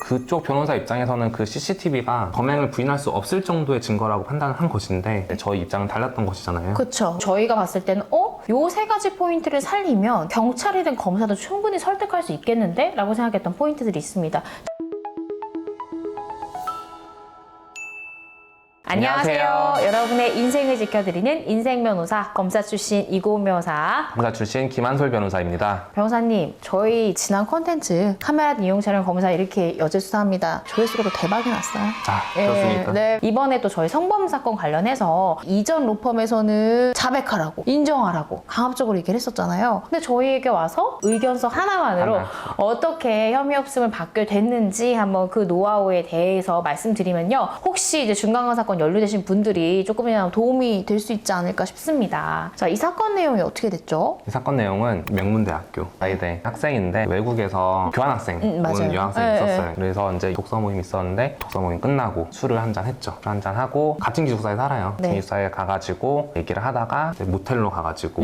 그쪽 변호사 입장에서는 그 CCTV가 범행을 부인할 수 없을 정도의 증거라고 판단한 것인데 저희 입장은 달랐던 것이잖아요. 그쵸. 저희가 봤을 때는 요 세 가지 포인트를 살리면 경찰이든 검사도 충분히 설득할 수 있겠는데? 라고 생각했던 포인트들이 있습니다. 안녕하세요. 여러분의 인생을 지켜드리는 인생변호사, 검사 출신 이고은 변호사. 검사 출신 김한솔 변호사입니다. 변호사님, 저희 지난 컨텐츠 카메라 이용 촬영 검사 이렇게 여죄 수사합니다. 조회수가 또 대박이 났어요. 그렇습니까? 네. 이번에 또 저희 성범 사건 관련해서 이전 로펌에서는 자백하라고, 인정하라고 강압적으로 얘기를 했었잖아요. 근데 저희에게 와서 의견서 하나만으로 어떻게 혐의 없음을 받게 됐는지 한번 그 노하우에 대해서 말씀드리면요. 혹시 이제 중간간 사건 연루되신 분들이 조금이나마 도움이 될 수 있지 않을까 싶습니다. 자, 이 사건 내용이 어떻게 됐죠? 이 사건 내용은 명문대학교 아이대 학생인데 외국에서 교환학생 온 맞아요. 유학생이 있었어요. 그래서 이제 독서 모임이 있었는데 독서 모임 끝나고 술을 한잔 했죠. 술 한잔 하고 같은 기숙사에 살아요. 네. 기숙사에 가가지고 얘기를 하다가 이제 모텔로 가가지고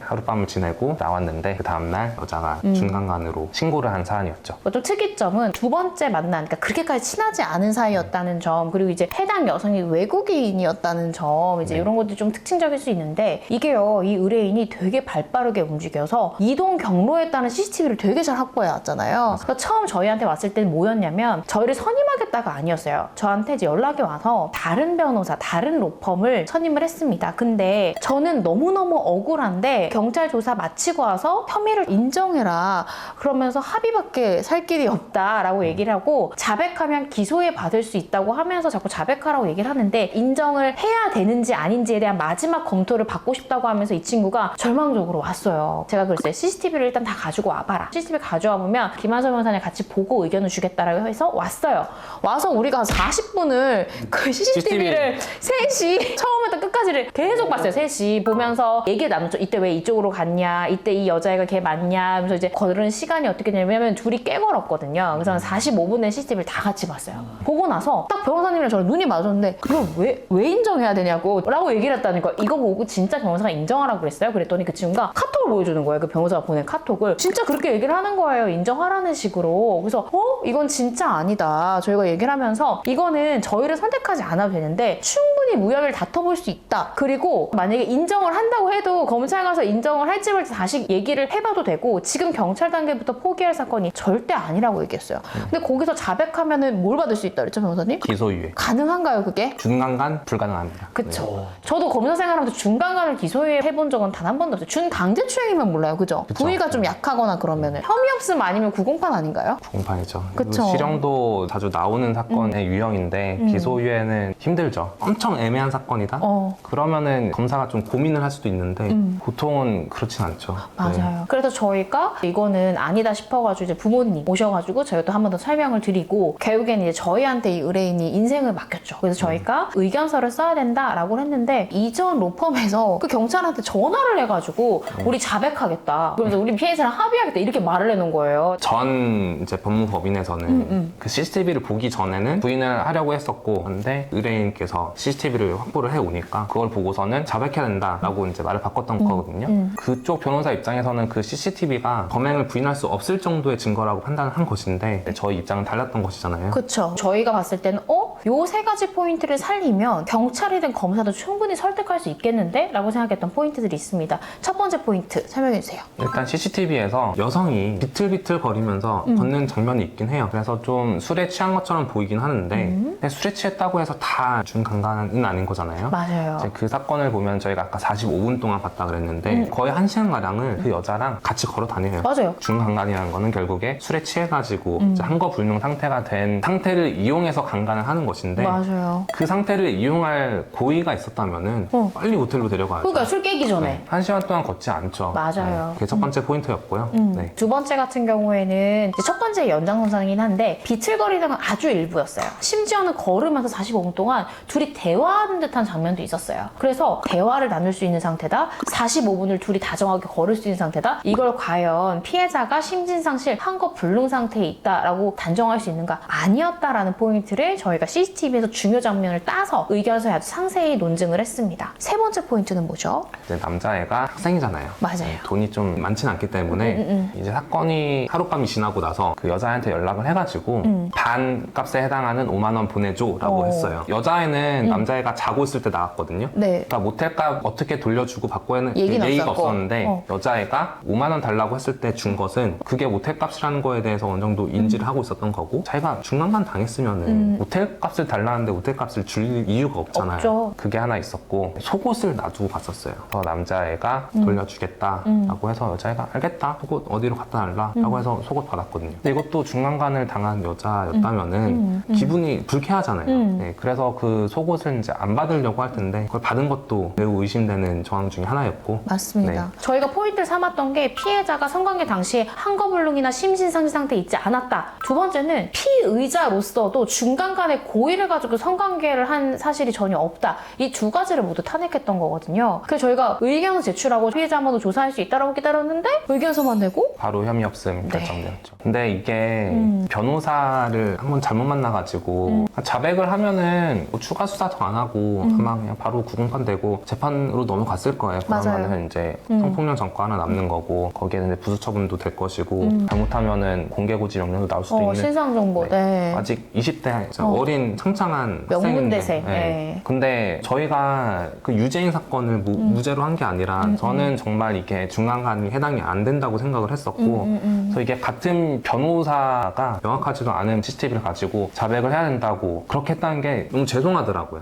하룻밤을 지내고 나왔는데 그 다음날 여자가 중간간으로 신고를 한 사안이었죠. 좀 특이점은 두 번째 만난, 그러니까 그렇게까지 친하지 않은 사이였다는 점, 그리고 이제 해당 여성이 외국인이었다는 점, 이제 이런 것들이 좀 특징적일 수 있는데, 이게요, 이 의뢰인이 되게 발빠르게 움직여서 이동 경로에 따른 CCTV를 되게 잘 확보해 왔잖아요. 그러니까 처음 저희한테 왔을 때는 뭐였냐면, 저희를 선임하겠다가 아니었어요. 저한테 이제 연락이 와서 다른 변호사, 다른 로펌을 선임을 했습니다. 근데 저는 너무너무 억울한데 경찰 조사 마치고 와서 혐의를 인정해라, 그러면서 합의밖에 살 길이 없다라고 얘기를 하고, 자백하면 기소에 받을 수 있다고 하면서 자꾸 자백하라고 얘기를 하는데, 인정을 해야 되는지 아닌지에 대한 마지막 검토를 받고 싶다고 하면서 이 친구가 절망적으로 왔어요. 제가 그랬어요. CCTV를 일단 다 가지고 와봐라. CCTV 가져와 보면 김한솔 변호사님 같이 보고 의견을 주겠다라고 해서 왔어요. 와서 우리가 한 40분을 그 CCTV를 셋이 처음부터 끝까지를 계속 봤어요. 셋이 보면서 얘기를 나눴죠. 이때 왜 이쪽으로 갔냐, 이때 이 여자애가 걔 맞냐 하면서 이제 거르는 시간이 어떻게 되냐면 둘이 꽤 걸었거든요. 그래서 한 45분의 CCTV를 다 같이 봤어요. 보고 나서 딱 변호사님이랑 저랑 눈이 맞았는데, 그걸 왜 인정해야 되냐고 라고 얘기를 했다니까. 이거 보고 진짜 변호사가 인정하라고 그랬어요? 그랬더니 그 친구가 카톡을 보여주는 거예요. 그 변호사가 보낸 카톡을. 진짜 그렇게 얘기를 하는 거예요. 인정하라는 식으로. 그래서 이건 진짜 아니다. 저희가 얘기를 하면서 이거는 저희를 선택하지 않아도 되는데 충분히 무혐의를 다퉈볼 수 있다. 그리고 만약에 인정을 한다고 해도 검찰 가서 인정을 할지 말지 다시 얘기를 해봐도 되고, 지금 경찰 단계부터 포기할 사건이 절대 아니라고 얘기했어요. 근데 거기서 자백하면은 뭘 받을 수 있다 그랬죠, 변호사님? 기소유예. 가능한가요, 그게? 중간간 불가능합니다. 그쵸. 네. 저도 검사 생활하면서 중간간을 기소유예 해본 적은 단 한 번도 없어요. 준강제추행이면 몰라요, 그죠? 그쵸. 부위가 좀 약하거나 그러면은. 혐의 없음 아니면 구공판 아닌가요? 공판이죠. 그쵸. 실형도 자주 나오는 사건의 유형인데 기소유예는 힘들죠. 엄청 애매한 사건이다? 그러면은 검사가 좀 고민을 할 수도 있는데 보통은 그렇진 않죠. 맞아요. 네. 그래서 저희가 이거는 아니다 싶어가지고 이제 부모님 오셔가지고 저희가 또 한 번 더 설명을 드리고, 결국에는 이제 저희한테 이 의뢰인이 인생을 맡겼죠. 그래서 저희가 의견서를 써야 된다라고 했는데, 이전 로펌에서 그 경찰한테 전화를 해가지고 우리 자백하겠다, 그러면서 우리 피해자랑 합의하겠다 이렇게 말을 해놓은 거예요. 전 이제 법무법인에서는 그 CCTV를 보기 전에는 부인을 하려고 했었고, 근데 의뢰인께서 CCTV를 확보를 해오니까 그걸 보고서는 자백해야 된다라고 이제 말을 바꿨던 거거든요. 그쪽 변호사 입장에서는 그 CCTV가 범행을 부인할 수 없을 정도의 증거라고 판단한 것인데 저희 입장은 달랐던 것이잖아요. 그쵸. 저희가 봤을 때는 요 세 가지 포인트를 살리면 경찰이든 검사도 충분히 설득할 수 있겠는데? 라고 생각했던 포인트들이 있습니다. 첫 번째 포인트 설명해주세요. 일단 CCTV에서 여성이 비틀비틀 거리면서 걷는 장면이 있긴 해요. 그래서 좀 술에 취한 것처럼 보이긴 하는데 근데 술에 취했다고 해서 다 준강간은 아닌 거잖아요. 맞아요. 이제 그 사건을 보면 저희가 아까 45분 동안 봤다 그랬는데 거의 1시간가량을 그 여자랑 같이 걸어 다녀요. 맞아요. 준강간이라는 거는 결국에 술에 취해가지고 한거불능 상태가 된 상태를 이용해서 강간을 하는 것인데, 맞아요. 그 상태를 이용할 고의가 있었다면은 빨리 호텔로 데려가야죠. 그러니까 술 깨기 전에. 네, 1시간 동안 걷지 않죠. 맞아요. 네, 그게 첫 번째 포인트였고요. 네. 두 번째 같은 경우에는 이제 첫 번째 연장선상이긴 한데, 비틀거리는 건 아주 일부였어요. 심지어는 걸으면서 45분 동안 둘이 대화하는 듯한 장면도 있었어요. 그래서 대화를 나눌 수 있는 상태다, 45분을 둘이 다정하게 걸을 수 있는 상태다, 이걸 과연 피해자가 심진상실 한거불능 상태에 있다라고 단정할 수 있는가? 아니었다라는 포인트를 저희가 CCTV에서 중요 장면을 따서 의견서에 아주 상세히 논증을 했습니다. 세 번째 포인트는 뭐죠? 이제 남자애가 학생이잖아요. 맞아요. 돈이 좀 많지는 않기 때문에 이제 사건이 하룻밤이 지나고 나서 그 여자애한테 연락을 해가지고 반 값에 해당하는 5만 원 보내줘라고 했어요. 여자애는 남자애가 자고 있을 때 나왔거든요. 네. 그러니까 모텔값 어떻게 돌려주고 받고에는 얘기는 예의가 없었고. 없었는데 여자애가 5만 원 달라고 했을 때 준 것은 그게 모텔값이라는 거에 대해서 어느 정도 인지를 하고 있었던 거고 자기가 중간만 당했으면은 모텔값을 달라는데 모텔값을 줄 이유가 없잖아요. 없죠. 그게 하나 있었고 속옷을 놔두고 갔었어요. 그래서 남자애가 돌려주겠다라고 해서 여자애가 알겠다. 속옷 어디로 갖다 달라라고 해서 속옷 받았거든요. 근데 이것도 중간간을 당한 여자였다면은 기분이 불쾌하잖아요. 네, 그래서 그 속옷을 이제 안 받으려고 할 텐데 그걸 받은 것도 매우 의심되는 정황 중에 하나였고 맞습니다. 네. 저희가 포인트를 삼았던 게 피해자가 성관계 당시에 한거불능이나 심신상지 상태에 있지 않았다. 두 번째는 피의자로서도 중간간에 고의를 가지고 성관계를 한 사실이 전혀 없다. 이 두 가지를 모두 탄핵했던 거거든요. 그래서 저희가 의견을 제출하고 피해자 한 번 더 조사할 수 있다라고 기다렸는데 의견서만 내고 바로 혐의 없음 네. 결정되었죠. 근데 이게 변호사를 한번 잘못 만나가지고 자백을 하면은 뭐 추가 수사 더 안 하고 아마 그냥 바로 구공판 되고 재판으로 넘어갔을 거예요. 맞아요. 그러면은 이제 성폭력 전과 하나 남는 거고 거기에는 이제 부수 처분도 될 것이고 잘못하면은 공개고지 명령도 나올 수도 있는. 신상정보. 네. 아직 20대 어린 창창한 명문대생. 학생인데. 네. 근데 저희가 그 유죄인 사건을 무죄로 한 게 아니라 저는 정말 이게 중간간이 해당이 안 된다고 생각을 했었고 그래서 이게 같은 변호사가 명확하지도 않은 CCTV를 가지고 자백을 해야 된다고 그렇게 했다는 게 너무 죄송하더라고요.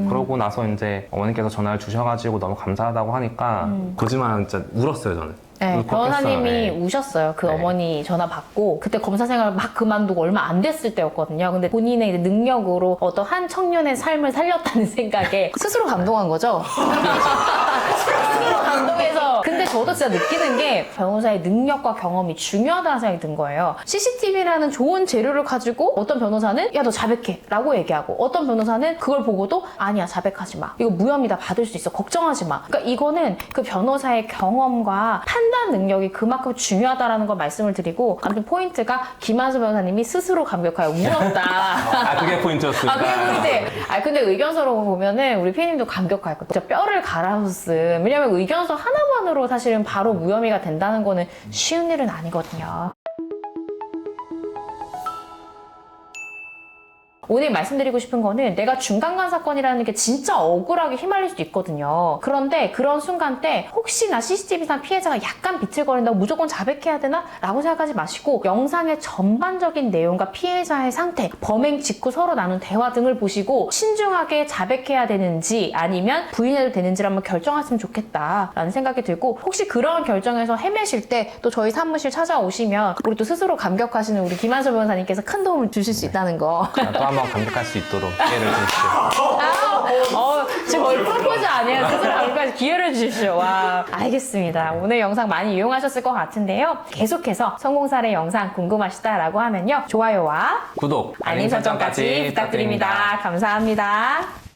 그러고 나서 이제 어머니께서 전화를 주셔가지고 너무 감사하다고 하니까 거짓말 진짜 울었어요 저는. 네, 울컥했어요. 변호사님이 네. 우셨어요. 그 네. 어머니 전화 받고 그때 검사 생활 막 그만두고 얼마 안 됐을 때였거든요. 근데 본인의 이제 능력으로 어떤 한 청년의 삶을 살렸다는 생각에 스스로 감동한 거죠. 스스로 감동해서. 근데 저도 진짜 느끼는 게 변호사의 능력과 경험이 중요하다는 생각이 든 거예요. CCTV라는 좋은 재료를 가지고 어떤 변호사는 야 너 자백해 라고 얘기하고 어떤 변호사는 그걸 보고도 아니야 자백하지 마. 이거 무혐의다 받을 수 있어. 걱정하지 마. 그러니까 이거는 그 변호사의 경험과 판단 능력이 그만큼 중요하다라는 걸 말씀을 드리고 아무튼 포인트가 김한수 변호사님이 스스로 감격하여 울었다. 아 그게 포인트였어요. 그게 포인트. 근데 의견서로 보면은 우리 피디님도 감격할 거예요. 진짜 뼈를 갈아줬음. 왜냐면 의견서 하나만으로 사실은 바로 무혐의가 된다는 거는 쉬운 일은 아니거든요. 오늘 말씀드리고 싶은 거는 내가 중간간 사건이라는 게 진짜 억울하게 휘말릴 수도 있거든요. 그런데 그런 순간 때 혹시나 CCTV상 피해자가 약간 비틀거린다고 무조건 자백해야 되나? 라고 생각하지 마시고 영상의 전반적인 내용과 피해자의 상태, 범행 직후 서로 나눈 대화 등을 보시고 신중하게 자백해야 되는지 아니면 부인해도 되는지를 한번 결정하시면 좋겠다라는 생각이 들고 혹시 그런 결정에서 헤매실 때 또 저희 사무실 찾아오시면 우리 또 스스로 감격하시는 우리 김한수 변호사님께서 큰 도움을 주실 수 있다는 거. 또 한번 감격할 수 있도록 기회를 주십시오. 지금 거의 프로포즈 아니에요. 스스로 감격할 기회를 주십시오. 와, 알겠습니다. 오늘 영상 많이 이용하셨을 것 같은데요. 계속해서 성공사례 영상 궁금하시다라고 하면요. 좋아요와 구독, 알림 설정까지 부탁드립니다. 감사합니다.